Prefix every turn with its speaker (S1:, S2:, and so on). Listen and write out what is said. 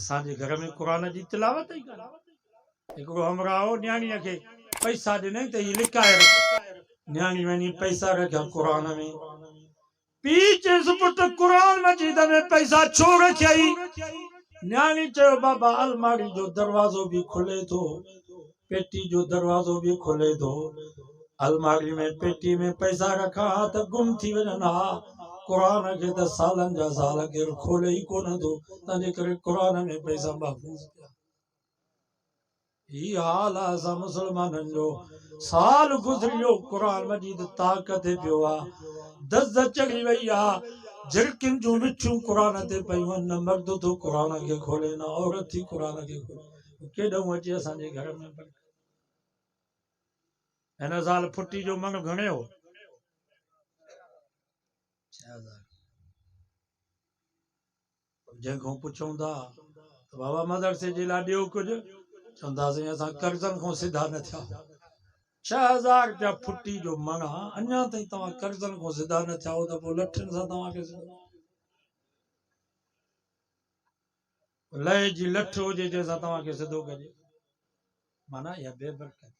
S1: असांजे घर में क़ुरान जी तिलावत ही कान। हिकिड़ो हमराहो न्याणीअ खे पैसा ॾिनई त हीअ लिकाए रख। न्याणी वञी पैसा रखिया क़ुरान में। पीउ चयसि पुट क़ुरान मजीद में पैसा छो रखियई? न्याणी चयो बाबा अलमारी जो दरवाज़ो भी खुले थो, पेटी जो दरवाज़ो भी खुले थो। अलमारी में पेटी में पैसा रखा त गुम थी वञनि। हा क़ुरान खे त सालनि जा साल केरु खोले ई कोन थो, तंहिंजे करे क़ुरान में पैसा महफ़ूज़ पिया। ही हाल आहे असां मुस्लमाननि जो। साल गुज़रियो क़ुरान मजीद ताक़त पियो आहे, दज़ चढ़ी वई आहे, झिड़कियुनि जूं मिठियूं क़ुरान ते पयूं आहिनि। न मर्द थो क़ुरान खे खोले, न औरत थी क़ुरान खे खोले। केॾो अचे असांजे घर में। हिन साल फुटी जो मण घणे हो? 6000। जंहिंखां पुछूं था त बाबा मदरसे जे लाइ ॾियो कुझु, चवंदासीं असां कर्ज़नि खां सिधा न थिया। 6000 रुपया फुटी जो मण आहे, अञा ताईं तव्हां कर्ज़नि खां सिधा न थिया हो त पोइ लठनि सां तव्हांखे लहे जी लठ हुजे जंहिंसां तव्हांखे सिधो कजे, माना इहा बेबरकत।